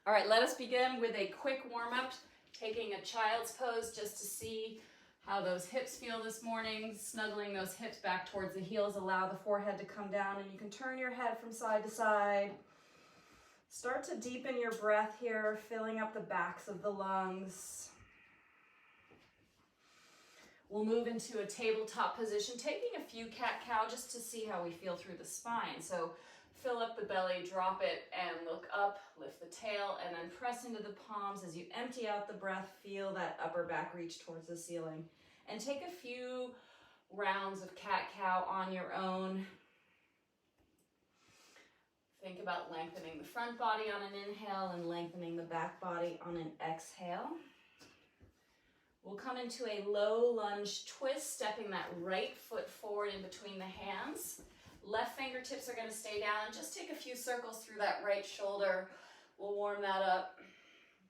All right, let us begin with a quick warm-up, taking a child's pose just to see how those hips feel this morning. Snuggling those hips back towards the heels, allow the forehead to come down, and you can turn your head from side to side. Start to deepen your breath here, filling up the backs of the lungs. We'll move into a tabletop position, taking a few cat-cow just to see how we feel through the spine. So fill up the belly, drop it, and look up, lift the tail, and then press into the palms. As you empty out the breath, feel that upper back reach towards the ceiling. And take a few rounds of cat-cow on your own. Think about lengthening the front body on an inhale and lengthening the back body on an exhale. We'll come into a low lunge twist, stepping that right foot forward in between the hands. Left fingertips are going to stay down. Just take a few circles through that right shoulder. We'll warm that up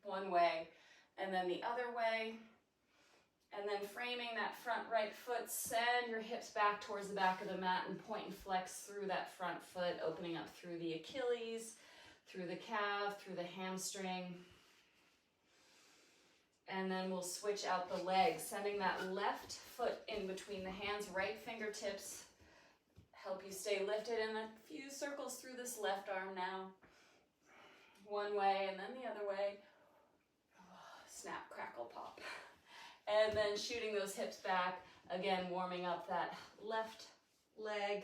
one way and then the other way. And then framing that front right foot, send your hips back towards the back of the mat and point and flex through that front foot, opening up through the Achilles, through the calf, through the hamstring. And then we'll switch out the legs, sending that left foot in between the hands, right fingertips. Help you stay lifted, and a few circles through this left arm now. One way and then the other way. Snap, crackle, pop. And then shooting those hips back, again warming up that left leg.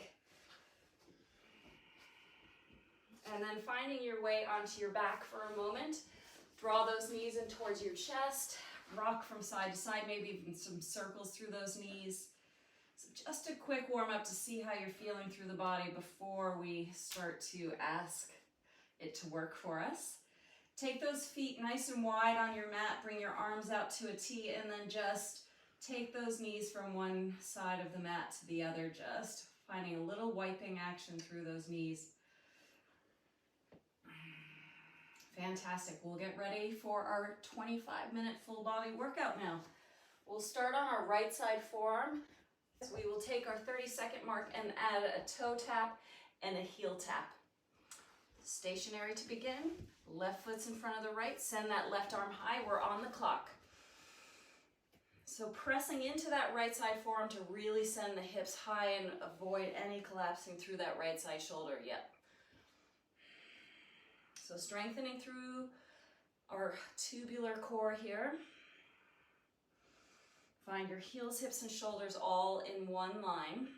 And then finding your way onto your back for a moment. Draw those knees in towards your chest. Rock from side to side, maybe even some circles through those knees. So just a quick warm up to see how you're feeling through the body before we start to ask it to work for us. Take those feet nice and wide on your mat, bring your arms out to a T, and then just take those knees from one side of the mat to the other, just finding a little wiping action through those knees. Fantastic. We'll get ready for our 25-minute full body workout now. We'll start on our right side forearm. We will take our 30-second mark and add a toe tap and a heel tap. Stationary to begin. Left foot's in front of the right. Send that left arm high. We're on the clock. So pressing into that right side forearm to really send the hips high and avoid any collapsing through that right side shoulder. Yep. So strengthening through our tubular core here. Find your heels, hips, and shoulders all in one line.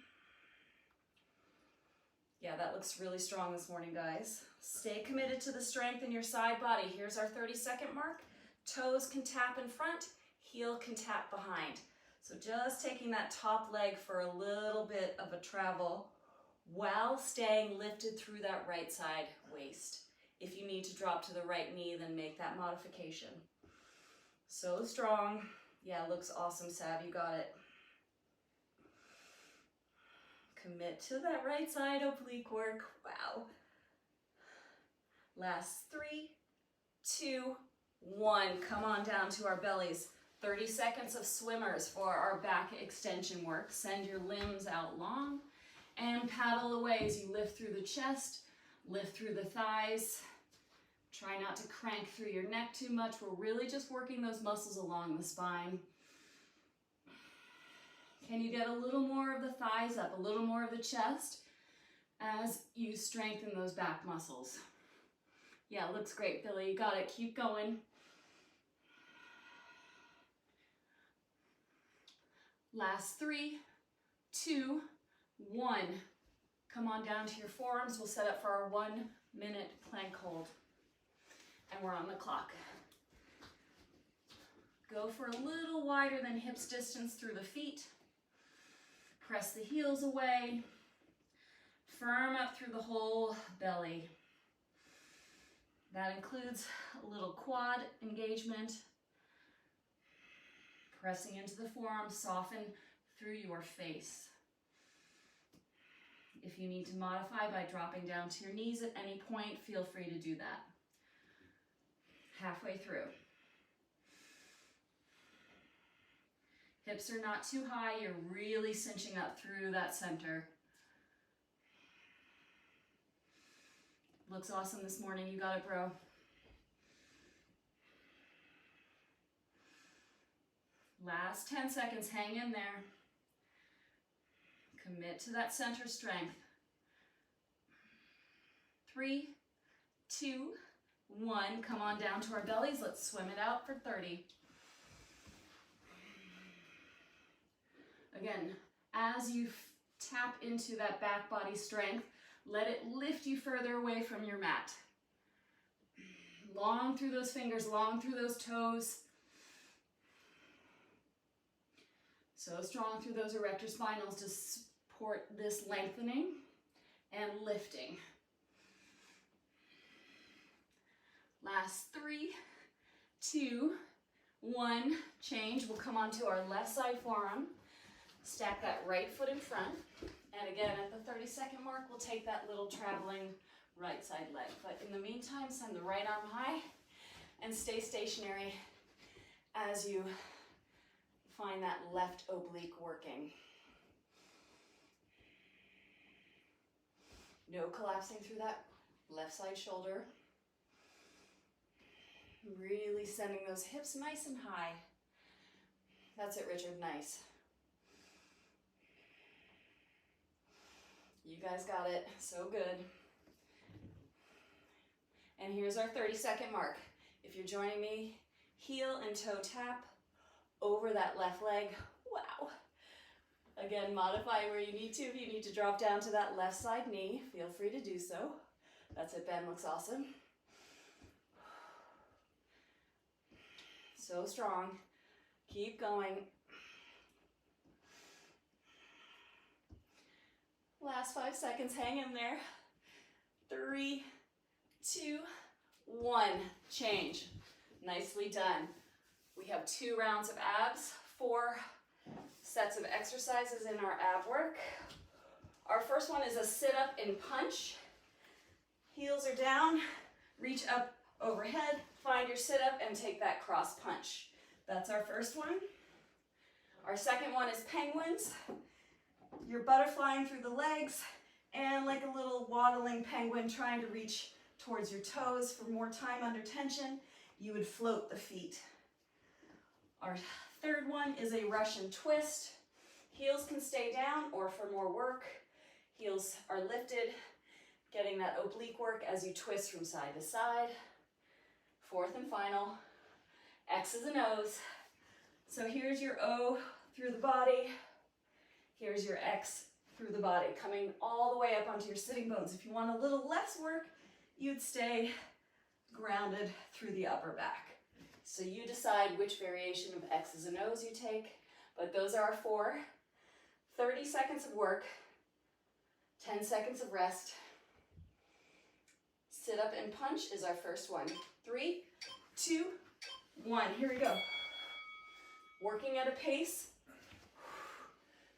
Yeah, that looks really strong this morning, guys. Stay committed to the strength in your side body. Here's our 30-second mark. Toes can tap in front, heel can tap behind. So just taking that top leg for a little bit of a travel while staying lifted through that right side waist. If you need to drop to the right knee, then make that modification. So strong. Yeah, looks awesome, Sav. You got it. Commit to that right side oblique work. Wow. Last 3, 2, 1. Come on down to our bellies. 30 seconds of swimmers for our back extension work. Send your limbs out long and paddle away as you lift through the chest, lift through the thighs. Try not to crank through your neck too much. We're really just working those muscles along the spine. Can you get a little more of the thighs up, a little more of the chest as you strengthen those back muscles? Yeah, looks great, Billy. You got it. Keep going. Last 3, 2, 1. Come on down to your forearms. We'll set up for our 1-minute plank hold. And we're on the clock. Go for a little wider than hips distance through the feet. Press the heels away. Firm up through the whole belly. That includes a little quad engagement. Pressing into the forearms, soften through your face. If you need to modify by dropping down to your knees at any point, feel free to do that. Halfway through. Hips are not too high. You're really cinching up through that center. Looks awesome this morning. You got it, bro. Last 10 seconds, hang in there. Commit to that center strength. 3, 2, 1. Come on down to our bellies. Let's swim it out for 30. Again, as you tap into that back body strength, let it lift you further away from your mat. Long through those fingers, long through those toes. So strong through those erector spinals to support this lengthening and lifting. Last 3, 2, 1. Change. We'll come onto our left side forearm. Stack that right foot in front. And again, at the 30-second mark, we'll take that little traveling right side leg. But in the meantime, send the right arm high and stay stationary as you find that left oblique working. No collapsing through that left side shoulder. Really sending those hips nice and high. That's it, Richard. Nice. You guys got it. So good. And here's our 30-second mark. If you're joining me, heel and toe tap over that left leg. Wow. Again, modify where you need to. If you need to drop down to that left side knee, feel free to do so. That's it, Ben. Looks awesome. So strong. Keep going. Last 5 seconds, hang in there. 3, 2, 1. Change. Nicely done. We have 2 rounds of abs, 4 sets of exercises in our ab work. Our first one is a sit-up and punch. Heels are down, reach up overhead, find your sit-up and take that cross punch. That's our first one. Our second one is penguins. You're butterflying through the legs and like a little waddling penguin trying to reach towards your toes. For more time under tension, you would float the feet. Our third one is a Russian twist. Heels can stay down, or for more work, heels are lifted, getting that oblique work as you twist from side to side. Fourth and final, X's and O's. So here's your O through the body. Here's your X through the body, coming all the way up onto your sitting bones. If you want a little less work, you'd stay grounded through the upper back. So you decide which variation of X's and O's you take, but those are our 4. 30 seconds of work, 10 seconds of rest. Sit up and punch is our first one. 3, 2, 1. Here we go. Working at a pace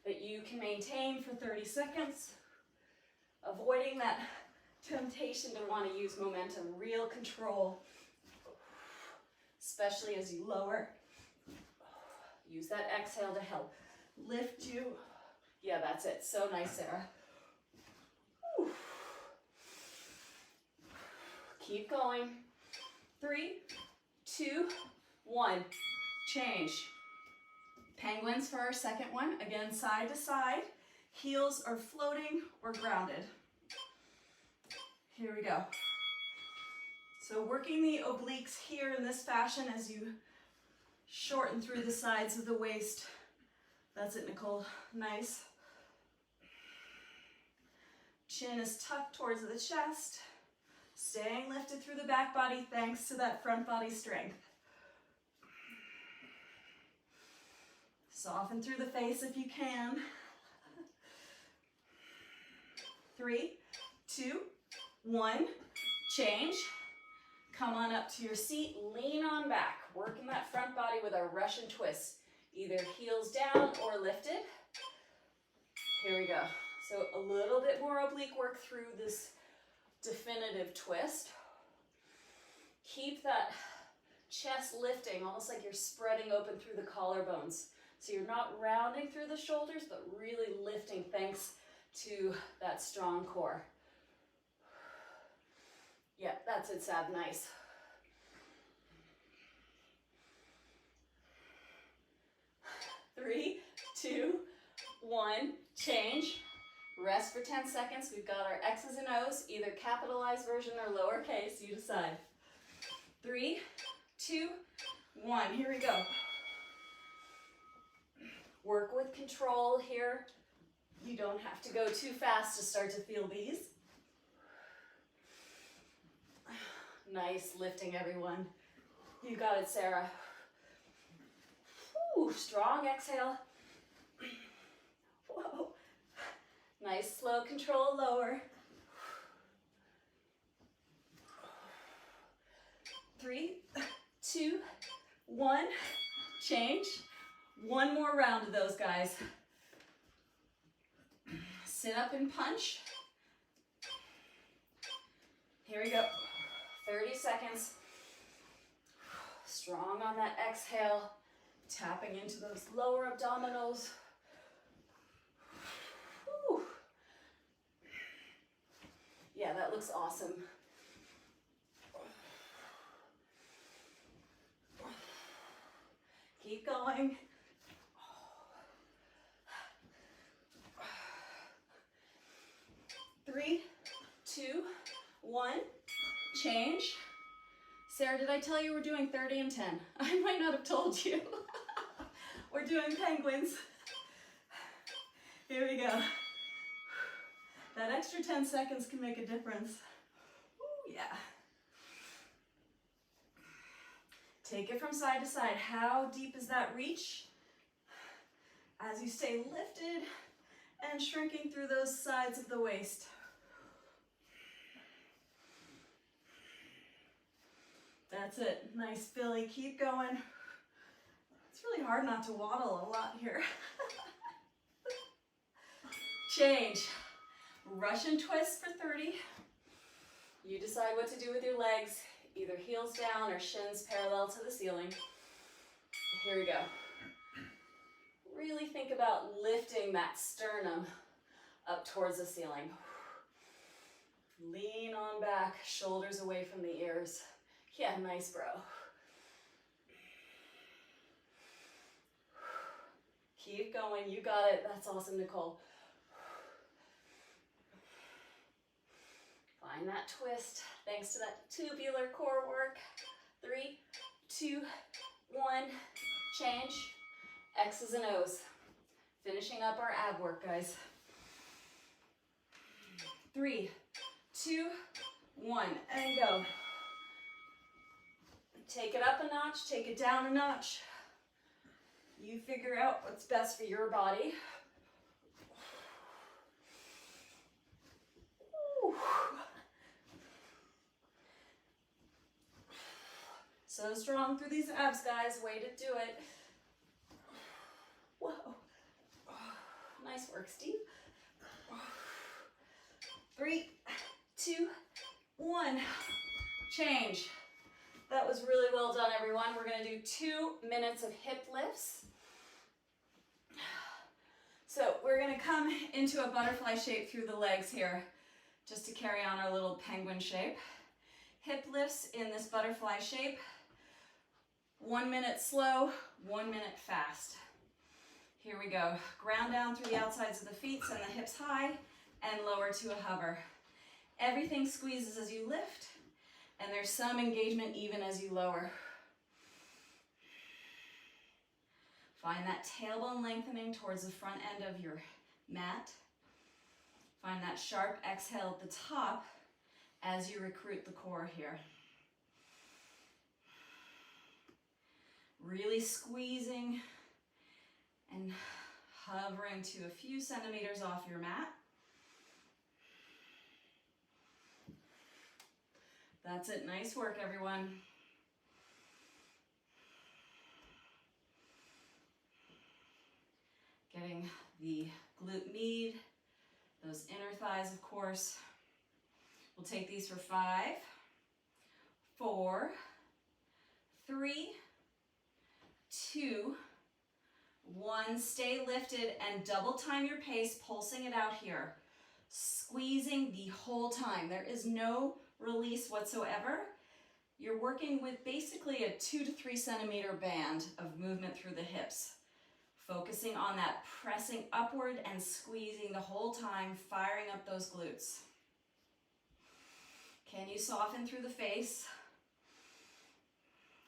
that you can maintain for 30 seconds. Avoiding that temptation to want to use momentum, real control, especially as you lower. Use that exhale to help lift you. Yeah, that's it. So nice, Sarah. Whew. Keep going. 3, 2, 1. Change. Penguins for our second one. Again, side to side. Heels are floating or grounded. Here we go. So working the obliques here in this fashion as you shorten through the sides of the waist. That's it, Nicole. Nice. Chin is tucked towards the chest. Staying lifted through the back body thanks to that front body strength. Soften through the face if you can. 3, 2, 1. Change. Come on up to your seat. Lean on back. Working that front body with our Russian twist. Either heels down or lifted. Here we go. So a little bit more oblique work through this definitive twist. Keep that chest lifting, almost like you're spreading open through the collarbones. So you're not rounding through the shoulders, but really lifting thanks to that strong core. Yeah, that's it, Sab. Nice. 3, 2, 1, change. Rest for 10 seconds. We've got our X's and O's, either capitalized version or lowercase, you decide. 3, 2, 1, here we go. Work with control here. You don't have to go too fast to start to feel these. Nice lifting, everyone. You got it, Sarah. Whew, strong exhale. Whoa. Nice, slow control, lower. 3, 2, 1, change. One more round of those, guys. Sit up and punch. Here we go. 30 seconds. Strong on that exhale. Tapping into those lower abdominals. Whew. Yeah, that looks awesome. Keep going. 3, 2, 1, change. Sarah, did I tell you we're doing 30 and 10? I might not have told you. We're doing penguins. Here we go. That extra 10 seconds can make a difference. Ooh, yeah. Take it from side to side. How deep is that reach? As you stay lifted and shrinking through those sides of the waist. That's it. Nice, Billy. Keep going. It's really hard not to waddle a lot here. Change. Russian twist for 30. You decide what to do with your legs, either heels down or shins parallel to the ceiling. Here we go. Really think about lifting that sternum up towards the ceiling. Lean on back, shoulders away from the ears. Yeah, nice, bro. Keep going, you got it. That's awesome, Nicole. Find that twist, thanks to that tubular core work. 3, 2, 1, change. X's and O's. Finishing up our ab work, guys. 3, 2, 1, and go. Take it up a notch, take it down a notch. You figure out what's best for your body. Ooh. So strong through these abs, guys. Way to do it. Whoa. Nice work, Steve. 3, 2, 1. Change. That was really well done, everyone. We're going to do 2 minutes of hip lifts. So we're going to come into a butterfly shape through the legs here, just to carry on our little penguin shape. Hip lifts in this butterfly shape. 1 minute slow, 1 minute fast. Here we go. Ground down through the outsides of the feet, send the hips high, and lower to a hover. Everything squeezes as you lift, and there's some engagement even as you lower. Find that tailbone lengthening towards the front end of your mat. Find that sharp exhale at the top as you recruit the core here. Really squeezing and hovering to a few centimeters off your mat. That's it. Nice work, everyone. Getting the glute med, those inner thighs, of course. We'll take these for 5, 4, 3, 2, 1. Stay lifted and double time your pace, pulsing it out here. Squeezing the whole time. There is no release whatsoever. You're working with basically a 2 to 3 centimeter band of movement through the hips. Focusing on that pressing upward and squeezing the whole time, firing up those glutes. Can you soften through the face?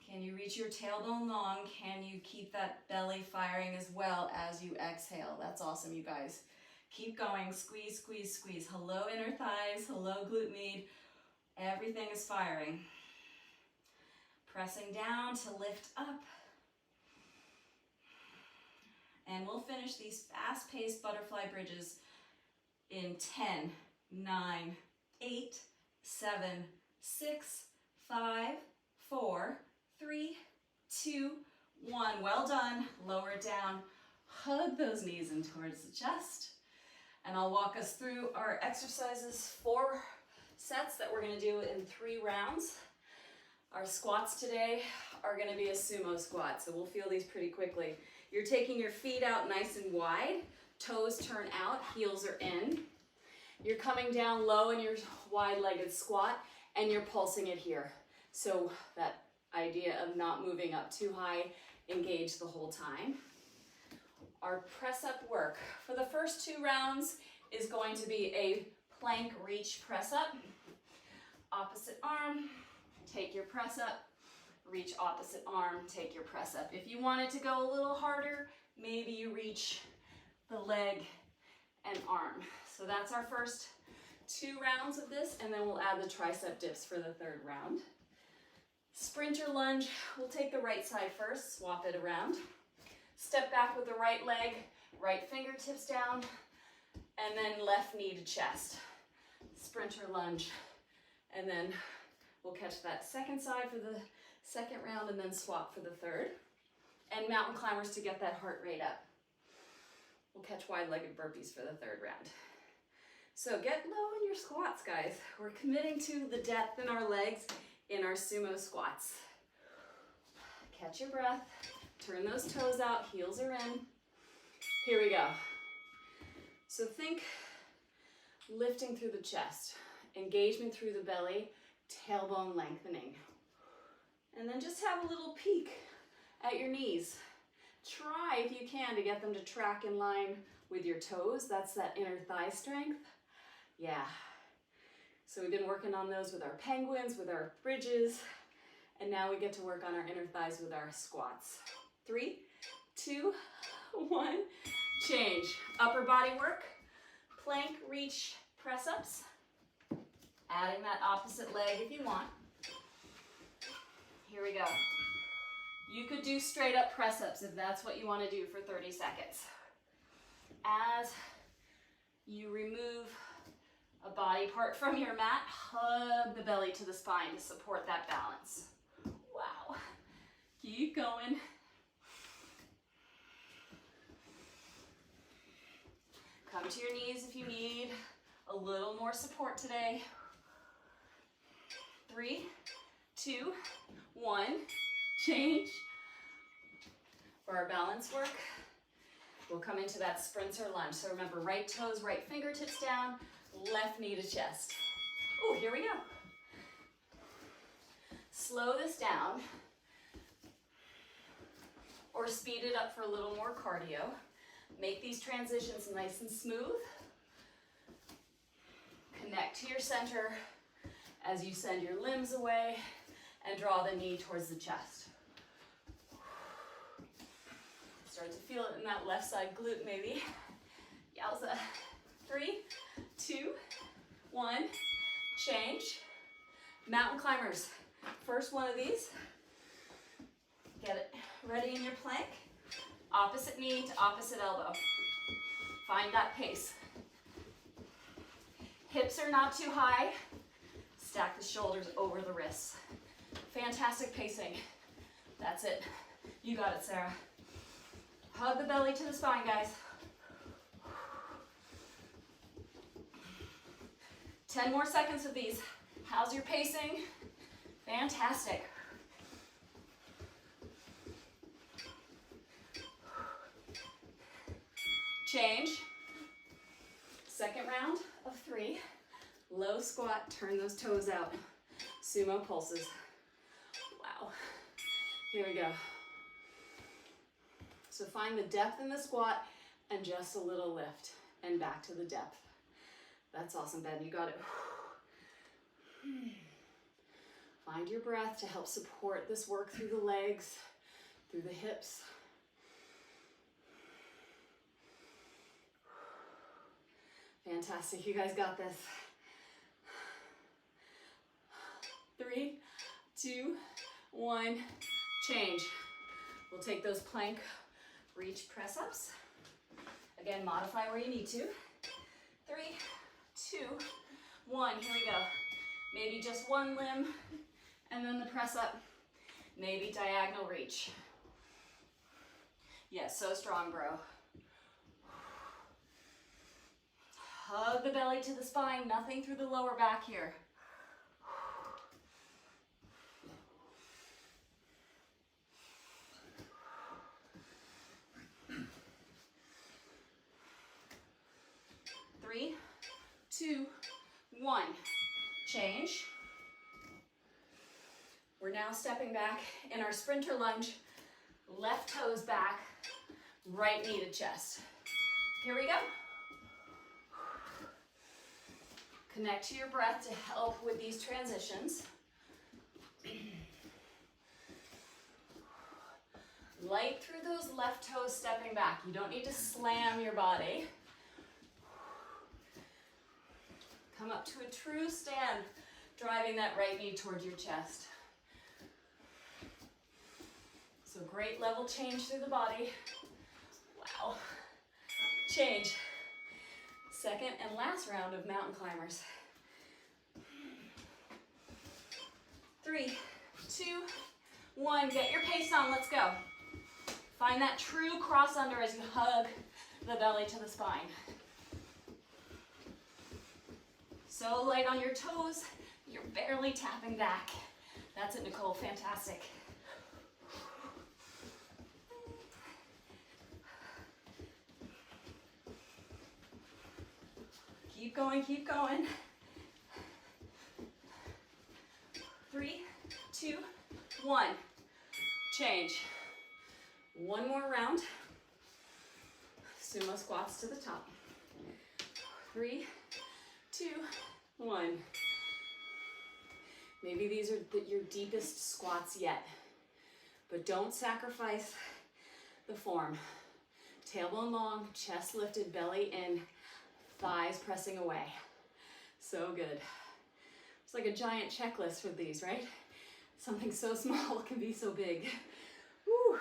Can you reach your tailbone long? Can you keep that belly firing as well as you exhale? That's awesome, you guys. Keep going, squeeze, squeeze, squeeze. Hello, inner thighs. Hello, glute med. Everything is firing. Pressing down to lift up. And we'll finish these fast-paced butterfly bridges in 10, 9, 8, 7, 6, 5, 4, 3, 2, 1. Well done. Lower it down. Hug those knees in towards the chest. And I'll walk us through our exercises, 4 sets that we're going to do in 3 rounds. Our squats today are going to be a sumo squat, so we'll feel these pretty quickly. You're taking your feet out nice and wide, toes turn out, heels are in. You're coming down low in your wide-legged squat, and you're pulsing it here. So that idea of not moving up too high, engage the whole time. Our press-up work for the first 2 rounds is going to be a plank reach press-up. Opposite arm, take your press-up. Reach opposite arm, take your press up. If you want it to go a little harder, maybe you reach the leg and arm. So that's our first 2 rounds of this, and then we'll add the tricep dips for the 3rd round. Sprinter lunge, we'll take the right side first, swap it around. Step back with the right leg, right fingertips down, and then left knee to chest. Sprinter lunge, and then we'll catch that second side for the 2nd round and then swap for the 3rd. And mountain climbers to get that heart rate up. We'll catch wide-legged burpees for the 3rd round. So get low in your squats, guys. We're committing to the depth in our legs in our sumo squats. Catch your breath. Turn those toes out. Heels are in. Here we go. So think lifting through the chest, engagement through the belly, tailbone lengthening. And then just have a little peek at your knees. Try, if you can, to get them to track in line with your toes. That's that inner thigh strength. Yeah. So we've been working on those with our penguins, with our bridges, and now we get to work on our inner thighs with our squats. 3, 2, 1, change. Upper body work, plank, reach, press-ups. Adding that opposite leg if you want. Here we go. You could do straight up press-ups if that's what you want to do for 30 seconds. As you remove a body part from your mat, hug the belly to the spine to support that balance. Wow. Keep going. Come to your knees if you need a little more support today. 3, 2, 1, change. For our balance work, we'll come into that sprinter lunge. So remember, right toes, right fingertips down, left knee to chest. Oh, here we go. Slow this down or speed it up for a little more cardio. Make these transitions nice and smooth. Connect to your center as you send your limbs away and draw the knee towards the chest. Start to feel it in that left side glute maybe. Yowza. 3, 2, 1, change. Mountain climbers. First one of these. Get it ready in your plank. Opposite knee to opposite elbow. Find that pace. Hips are not too high. Stack the shoulders over the wrists. Fantastic pacing. That's it. You got it, Sarah. Hug the belly to the spine, guys. 10 more seconds of these. How's your pacing? Fantastic. Change. Second round of 3. Low squat, turn those toes out. Sumo pulses. Wow. Here we go. So find the depth in the squat and just a little lift and back to the depth. That's awesome, Ben, you got it. Find your breath to help support this work through the legs, through the hips. Fantastic, you guys got this. 3, 2, 1, change. We'll take those plank reach press ups. Again, modify where you need to. 3, 2, 1, here we go. Maybe just one limb, and then the press up. Maybe diagonal reach. Yes, so strong, bro. Hug the belly to the spine, nothing through the lower back here. 3, 2, 1, change. We're now stepping back in our sprinter lunge, left toes back, right knee to chest. Here we go. Connect to your breath to help with these transitions. Light through those left toes stepping back. You don't need to slam your body. Come up to a true stand, driving that right knee towards your chest. So great level change through the body. Wow. Change. Second and last round of mountain climbers. 3, 2, 1, get your pace on, let's go. Find that true cross under as you hug the belly to the spine. So light on your toes, you're barely tapping back. That's it, Nicole, fantastic. Keep going, keep going. 3, 2, 1, change. One more round. Sumo squats to the top. 3, 2, 1. Maybe these are your deepest squats yet, but don't sacrifice the form. Tailbone long, chest lifted, belly in, thighs pressing away. So good. It's like a giant checklist with these, right? Something so small can be so big. Woo.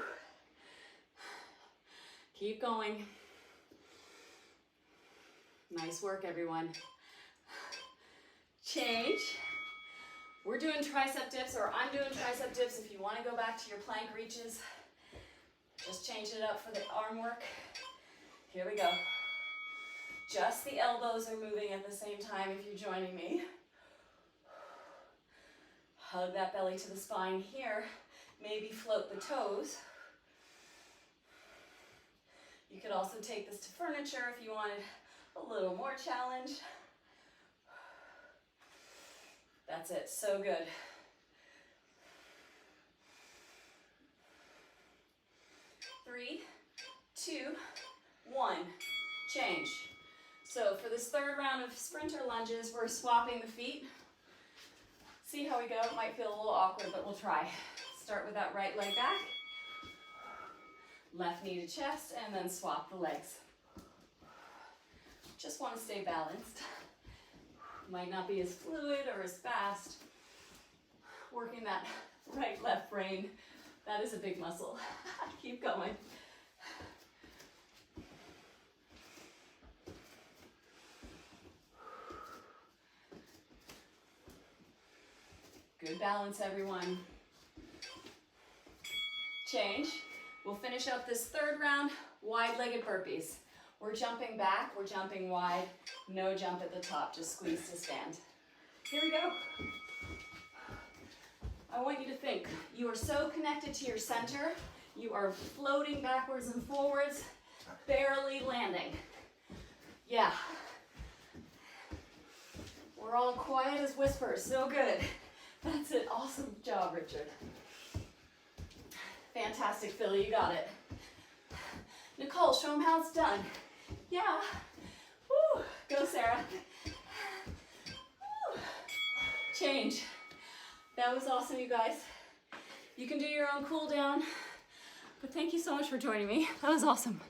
Keep going. Nice work, everyone. Change. We're doing tricep dips, or I'm doing tricep dips. If you want to go back to your plank reaches, just change it up for the arm work. Here we go. Just the elbows are moving at the same time if you're joining me. Hug that belly to the spine here. Maybe float the toes. You could also take this to furniture if you wanted a little more challenge. That's it, so good. Three, 2, 1, change. So for this third round of sprinter lunges, we're swapping the feet. See how we go. It might feel a little awkward, but we'll try. Start with that right leg back. Left knee to chest, and then swap the legs. Just want to stay balanced. Might not be as fluid or as fast. Working that right-left brain, that is a big muscle. Keep going. Good balance, everyone. Change. We'll finish up this third round, wide-legged burpees. We're jumping back, we're jumping wide, no jump at the top, just squeeze to stand. Here we go. I want you to think, you are so connected to your center, you are floating backwards and forwards, barely landing. Yeah. We're all quiet as whispers, so good. That's it, awesome job, Richard. Fantastic, Philly, you got it. pull. Show them how it's done. Yeah. Woo. Go, Sarah. Woo. Change. That was awesome, you guys. You can do your own cool down. But thank you so much for joining me. That was awesome.